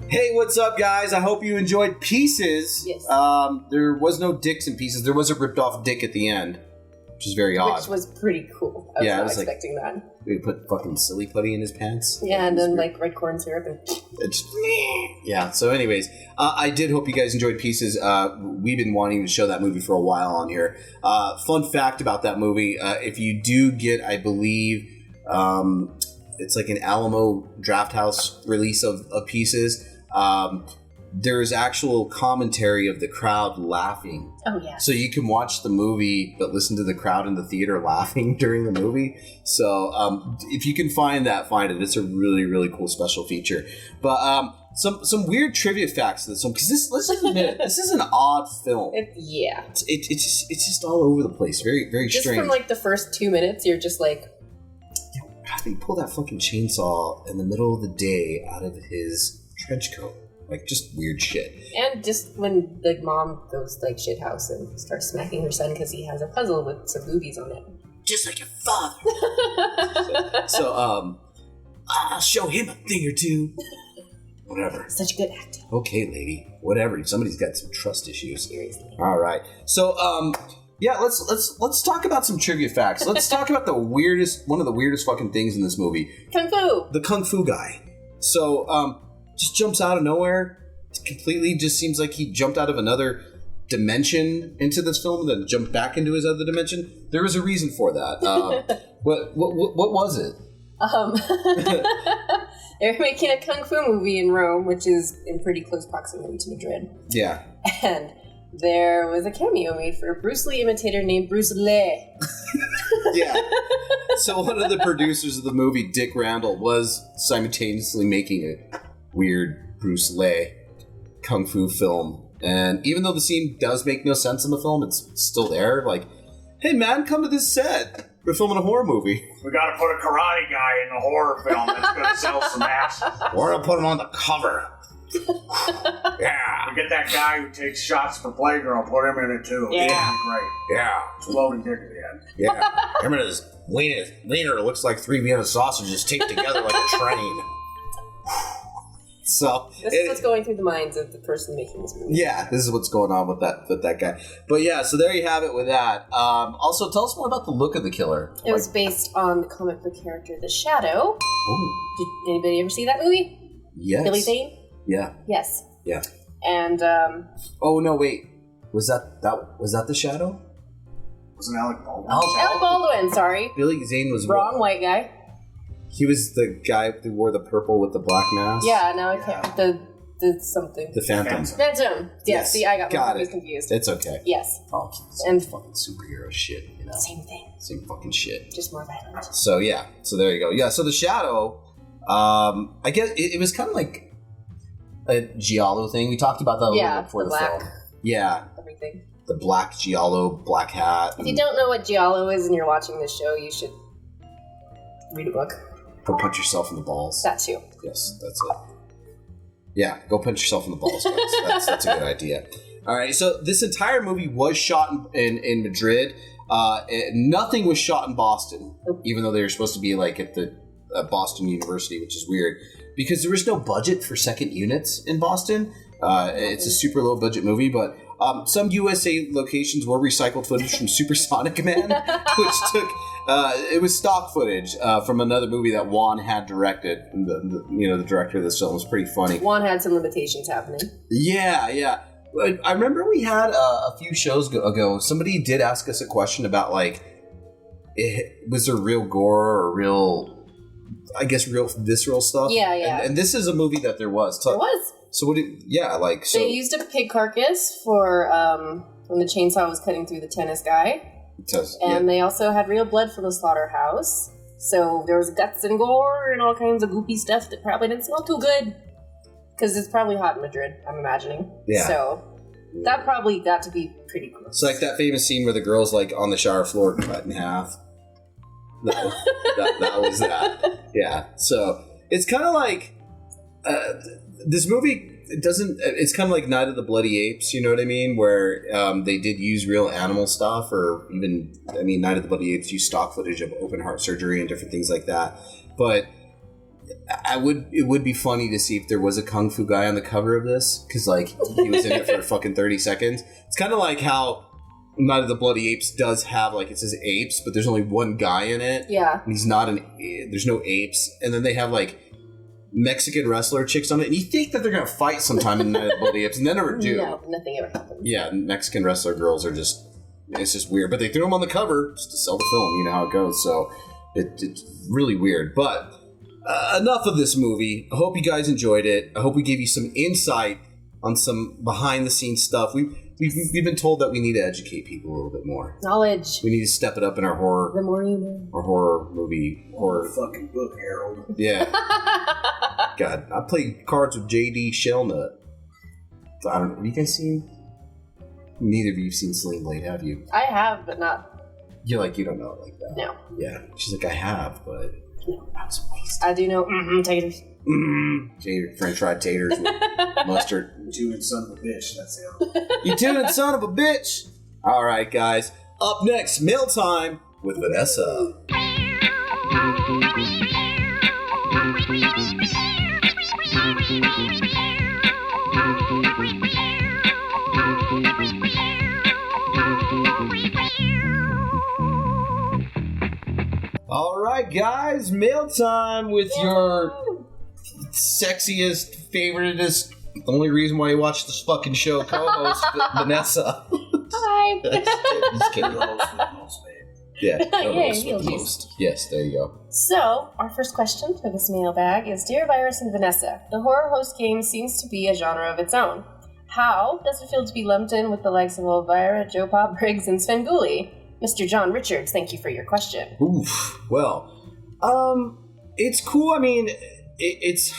Hey, what's up, guys? I hope you enjoyed Pieces. Yes. There was no dicks in Pieces. There was a ripped-off dick at the end, which is very odd. Which was pretty cool. I was not expecting that. We put fucking silly putty in his pants. Yeah, and then like red corn syrup and... Yeah, so anyways, I did hope you guys enjoyed Pieces. We've been wanting to show that movie for a while on here. Fun fact about that movie, if you do get, I believe, it's like an Alamo Drafthouse release of Pieces, there's actual commentary of the crowd laughing. Oh, yeah. So you can watch the movie, but listen to the crowd in the theater laughing during the movie. So if you can find that, find it. It's a really, really cool special feature. But some weird trivia facts to this one, because let's just admit it, this is an odd film. It's just all over the place. Very, very strange. Just from like the first 2 minutes, you're just like... God, they pull that fucking chainsaw in the middle of the day out of his trench coat. Like, just weird shit. And just when the mom goes, like, shithouse and starts smacking her son because he has a puzzle with some boobies on it. Just like your father. so, I'll show him a thing or two. Whatever. Such good acting. Okay, lady. Whatever. Somebody's got some trust issues. Seriously. All right. So, yeah, let's talk about some trivia facts. Let's talk about one of the weirdest fucking things in this movie. Kung Fu. The Kung Fu guy. So, just jumps out of nowhere. It completely just seems like he jumped out of another dimension into this film and then jumped back into his other dimension. There was a reason for that. What was it? They're making a Kung Fu movie in Rome, which is in pretty close proximity to Madrid. Yeah. And there was a cameo made for a Bruce Lee imitator named Bruce Lee. Yeah. So one of the producers of the movie, Dick Randall, was simultaneously making a weird Bruce Lee Kung Fu film. And even though the scene does make no sense in the film, it's still there. Like, hey man, come to this set. We're filming a horror movie. We gotta put a karate guy in a horror film that's gonna sell some ass. We're gonna put him on the cover. Yeah. We get that guy who takes shots for Playgirl, put him in it too. Yeah. It'd be great. Yeah. Exploding dick at the end. Yeah. Him and his wiener looks like 3 Vienna sausages taped together like a train. So this is what's going through the minds of the person making this movie. Yeah, this is what's going on with that guy. But yeah, so there you have it with that. Also, tell us more about the look of the killer. It was based on the comic book character The Shadow. Ooh. Did anybody ever see that movie? Yes. Billy Zane? Yeah. Yes. Yeah. And oh no, wait. Was that The Shadow? Wasn't Alec Baldwin? Alec Baldwin, sorry. Billy Zane was wrong. White guy. He was the guy who wore the purple with the black mask. Yeah, no, I can't. The something. The Phantom. Phantom. Yes. See, I got my movies confused. It's okay. Yes. Oh, and fucking superhero shit, you know. Same thing. Same fucking shit. Just more violent. So yeah. So there you go. Yeah. So The Shadow. I guess it was kind of like a giallo thing. We talked about that a little bit before the black film. Yeah. Everything. The black giallo, black hat. If you don't know what giallo is and you're watching this show, you should read a book. Go punch yourself in the balls. That too. Yes, that's it. Yeah, go punch yourself in the balls, guys. That's a good idea. All right, so this entire movie was shot in Madrid. Nothing was shot in Boston, even though they were supposed to be like at the Boston University, which is weird because there was no budget for second units in Boston. It's a super low budget movie, but some USA locations were recycled footage from Supersonic Man, which took it was stock footage from another movie that Juan had directed. The director of this film was pretty funny. Juan had some limitations happening. Yeah. I remember we had a few shows ago. Somebody did ask us a question about like, was there real gore or real visceral stuff? Yeah. And this is a movie that there was. There was. So they used a pig carcass for when the chainsaw was cutting through the tennis guy. They also had real blood from the slaughterhouse. So there was guts and gore and all kinds of goopy stuff that probably didn't smell too good. Because it's probably hot in Madrid, I'm imagining. Yeah. So that probably got to be pretty gross. It's like that famous scene where the girl's like on the shower floor cut in half. That was that. Yeah. So it's kind of like this movie. It's kind of like Night of the Bloody Apes. You know what I mean? Where they did use real animal stuff, or even Night of the Bloody Apes used stock footage of open heart surgery and different things like that. But It would be funny to see if there was a kung fu guy on the cover of this, because like he was in it for fucking 30 seconds. It's kind of like how Night of the Bloody Apes does have, like, it says apes, but there's only one guy in it. Yeah. And he's not there's no apes. And then they have, like, Mexican wrestler chicks on it. And you think that they're going to fight sometime in Night of the Bloody Apes, and they never do. No, nothing ever happens. Yeah, Mexican wrestler girls are just, it's just weird. But they threw them on the cover just to sell the film. You know how it goes. So it's really weird. But enough of this movie. I hope you guys enjoyed it. I hope we gave you some insight on some behind-the-scenes stuff. We've been told that we need to educate people a little bit more. Knowledge. We need to step it up in our horror. The more you know. Our horror movie. Horror fucking book, Harold. Yeah. God, I played cards with J.D. Shellnut. I don't know. Have you guys seen? Neither of you have seen Celine Blade, have you? I have, but not. You're like, you don't know it like that. No. Yeah. She's like, I have, but I was wasted. I do know taters. Tater, French fried taters with mustard. You and son of a bitch, that's it. You tuned son of a bitch. All right, guys. Up next, Mail Time with Vanessa. All right, guys. Mail Time with your sexiest, favoriteest, the only reason why you watch this fucking show, co-host Vanessa. Hi. Just kidding. Yeah, Yeah, most. Yes, there you go. So, our first question for this mailbag is, Dear Virus and Vanessa, the horror host game seems to be a genre of its own. How does it feel to be lumped in with the likes of Elvira, Joe Pop Briggs, and Sven Gulli? Mr. John Richards, thank you for your question. Oof. Well, it's cool. I mean, it's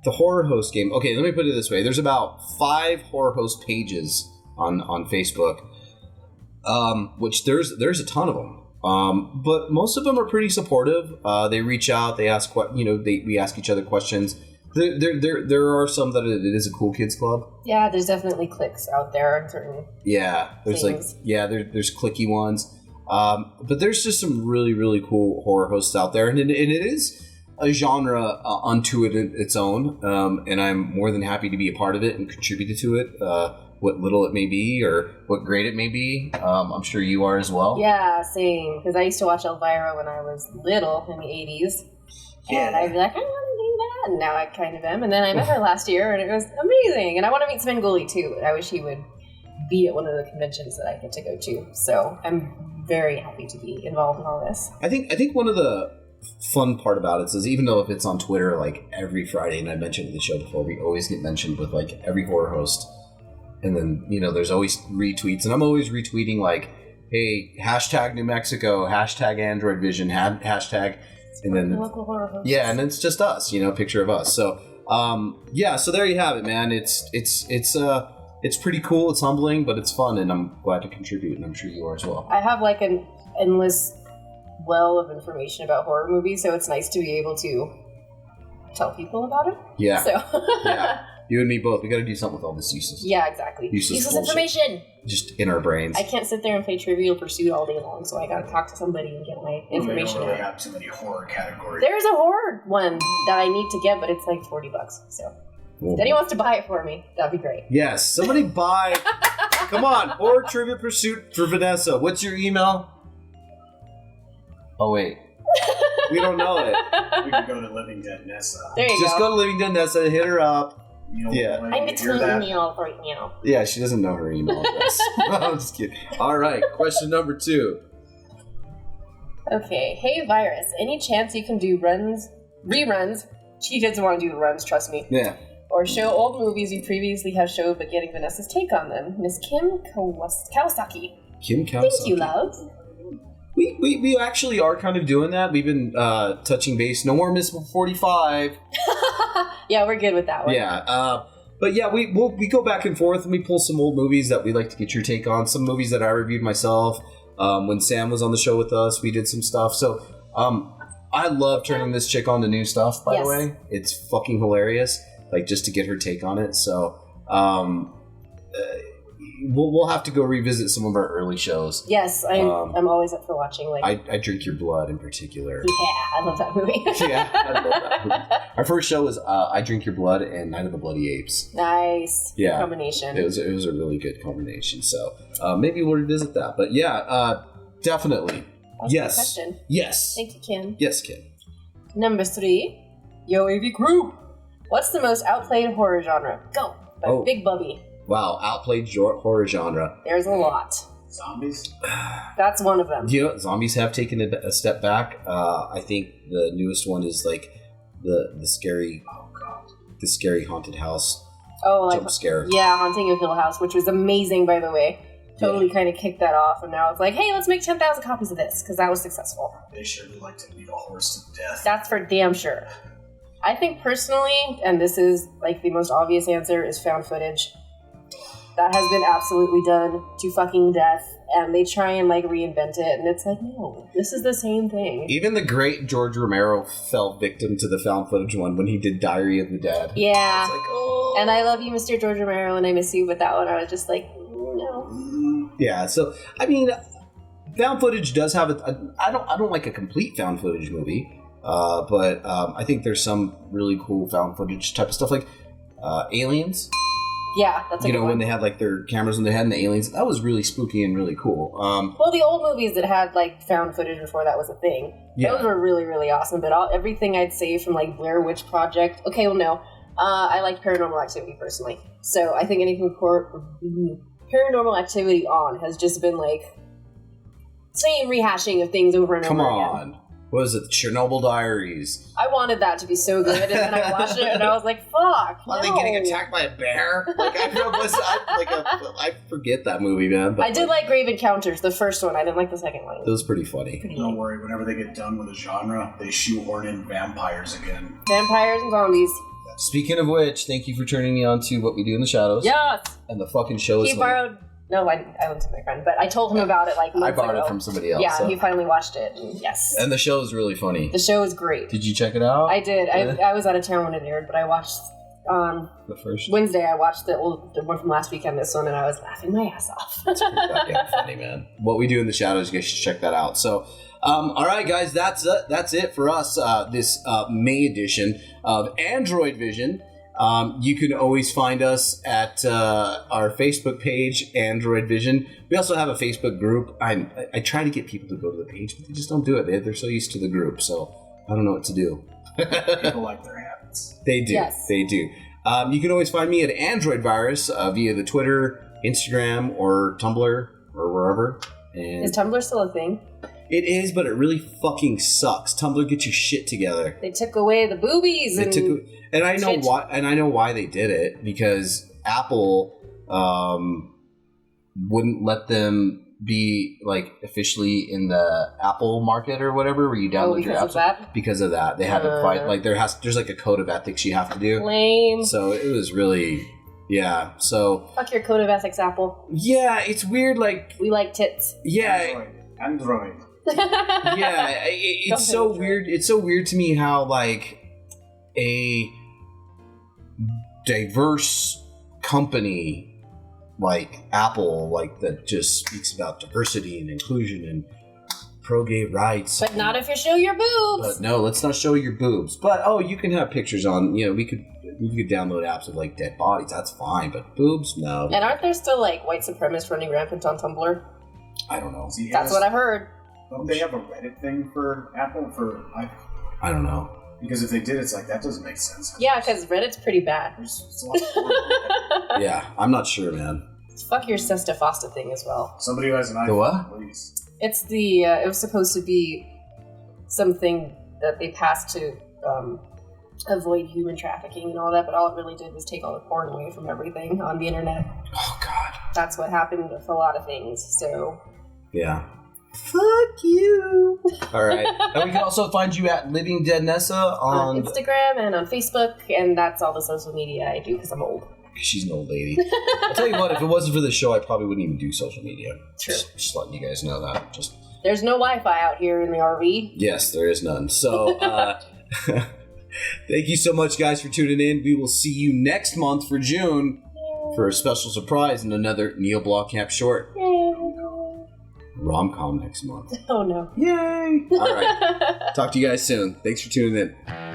the horror host game. Okay, let me put it this way. There's about 5 horror host pages on Facebook, which there's a ton of them. But most of them are pretty supportive. They reach out, they ask we ask each other questions. There are some that it is a cool kids club. Yeah, there's definitely cliques out there on certain there's things. There's clicky ones. But there's just some really, really cool horror hosts out there, and it is a genre unto its own, and I'm more than happy to be a part of it and contribute to it, what little it may be or what great it may be. I'm sure you are as well. Yeah, same, because I used to watch Elvira when I was little in the 80s, and I'd be like, I want to do that, and now I kind of am, and then I met her last year, and it was amazing, and I want to meet Sven Gulli too. I wish he would be at one of the conventions that I get to go to, so I'm very happy to be involved in all this. I think one of the fun part about it is, even though if it's on Twitter like every Friday, and I mentioned in the show before, we always get mentioned with like every horror host, and then there's always retweets, and I'm always retweeting like, hey, hashtag New Mexico, hashtag Androidvision, hashtag, and then and it's just us, picture of us. So so there you have it, man. It's pretty cool. It's humbling, but it's fun, and I'm glad to contribute, and I'm sure you are as well. I have like an endless well of information about horror movies, so it's nice to be able to tell people about it. Yeah. So. Yeah. You and me both. We got to do something with all this useless. Yeah, exactly. Useless information. Just in our brains. I can't sit there and play Trivial Pursuit all day long, so I got to talk to somebody and get my information. We don't really have too many horror categories. There's a horror one that I need to get, but it's like $40. So if anyone wants to buy it for me, that'd be great. Yes, somebody buy. Come on, Horror Trivia Pursuit for Vanessa. What's your email? Oh wait, we don't know it. We can go to Living Dead Nessa. There you Just go. go to Living Dead Nessa and hit her up. Yeah. I'm between emails right now. Yeah, she doesn't know her email address. I'm just kidding. All right, question number 2. Okay, hey Virus, any chance you can do reruns? She doesn't want to do the runs, trust me. Yeah. Or show old movies you previously have showed, but getting Vanessa's take on them. Miss Kim Kawasaki. Kim Kawasaki. Thank you, love. We actually are kind of doing that. We've been touching base. No more Miss 45. Yeah, we're good with that one. Yeah. But yeah, we go back and forth, and we pull some old movies that we like to get your take on. Some movies that I reviewed myself. When Sam was on the show with us, we did some stuff. So I love turning this chick on to new stuff, by the way. It's fucking hilarious, like just to get her take on it. So we'll have to go revisit some of our early shows. Yes, I'm always up for watching. Like I Drink Your Blood in particular. Yeah, I love that movie. Yeah, I love that movie. Our first show was I Drink Your Blood and Night of the Bloody Apes. Nice. Yeah, combination. It was a really good combination. So maybe we'll revisit that. But yeah, definitely. That's a good question. Yes. Thank you, Kim. Yes, Kim. Number 3, Yo AV Crew. What's the most outplayed horror genre? Go. By Big Bubby. Wow, outplayed horror genre. There's a lot. Zombies? That's one of them. You know, zombies have taken a step back. I think the newest one is like the scary, the scary haunted house. Oh, jump scare. Yeah, Haunting of Hill House, which was amazing, by the way. Totally kind of kicked that off, and now it's like, hey, let's make 10,000 copies of this, because that was successful. They sure do like to beat a horse to death. That's for damn sure. I think personally, and this is like the most obvious answer, is found footage. That has been absolutely done to fucking death, and they try and like reinvent it, and it's like, no, this is the same thing. Even the great George Romero fell victim to the found footage one when he did Diary of the Dead. Yeah. It's like, oh. And I love you, Mr. George Romero, and I miss you, but that one I was just like, no. Yeah, so I mean, found footage does have I don't like a complete found footage movie, but I think there's some really cool found footage type of stuff like Aliens. Yeah, that's a good one. When they had like their cameras in their head and the aliens, that was really spooky and really cool. Well, the old movies that had like found footage before that was a thing, those were really, really awesome. But everything I'd say from like Blair Witch Project, okay, well, no, I like Paranormal Activity personally, so I think anything Paranormal Activity on has just been like same rehashing of things over and over again. Come on. What is it? Chernobyl Diaries. I wanted that to be so good, and then I watched it, and I was like, "Fuck!" Are they getting attacked by a bear? Like I forget that movie, man. But I did like Grave Encounters, the first one. I didn't like the second one. It was pretty funny. Don't worry. Whenever they get done with a genre, they shoehorn in vampires again. Vampires and zombies. Speaking of which, thank you for turning me on to What We Do in the Shadows. Yes. And the fucking show is. He borrowed. No, I lent it to my friend, but I told him about it like months ago. I borrowed it from somebody else. Yeah, so. He finally watched it. And yes. And the show is really funny. The show is great. Did you check it out? I did. I was out of town when it aired, but I watched on the first Wednesday. I watched the one from last weekend, this one, and I was laughing my ass off. That's pretty goddamn funny, man. What We Do in the Shadows, you guys should check that out. So, all right, guys, that's it for us. This May edition of Androidvision. You can always find us at our Facebook page, Androidvision. We also have a Facebook group. I try to get people to go to the page, but they just don't do it. They're so used to the group, so I don't know what to do. People like their habits. They do. Yes. They do. You can always find me at Android Virus via the Twitter, Instagram, or Tumblr, or wherever. And is Tumblr still a thing? It is, but it really fucking sucks. Tumblr, get your shit together. They took away the boobies and I know why. And I know why they did it, because Apple wouldn't let them be like officially in the Apple market or whatever, where you download your apps. Because of that, they had to fight. Like there's like a code of ethics you have to do. Lame. So it was really. Yeah, so... Fuck your code of ethics, Apple. Yeah, it's weird, like... We like tits. Yeah. Android. Yeah, it's so weird. It's so weird to me how, like, a diverse company like Apple, like, that just speaks about diversity and inclusion and pro-gay rights. But not if you show your boobs. But no, let's not show your boobs. But, you can have pictures on, we could download apps of, like, dead bodies. That's fine. But boobs, no. And aren't there still, like, white supremacists running rampant on Tumblr? I don't know. That's what I heard. Don't they have a Reddit thing for Apple? I don't know. Because if they did, it's like, that doesn't make sense. Yeah, because Reddit's pretty bad. Yeah, I'm not sure, man. Fuck your Sesta Fosta thing as well. Somebody who has an iPhone, the what? Please. It's the, it was supposed to be something that they passed to avoid human trafficking and all that, but all it really did was take all the porn away from everything on the internet. Oh, God. That's what happened with a lot of things, so... Yeah. Fuck you. All right. And we can also find you at Living Dead Nessa on Instagram and on Facebook, and that's all the social media I do because I'm old. She's an old lady. I'll tell you what, if it wasn't for the show, I probably wouldn't even do social media. True. Just letting you guys know that. There's no Wi-Fi out here in the RV. Yes, there is none. So, thank you so much, guys, for tuning in. We will see you next month for June for a special surprise and another Neill Blomkamp short. Yay. Rom-com next month. Oh no. Yay! All right. Talk to you guys soon. Thanks for tuning in.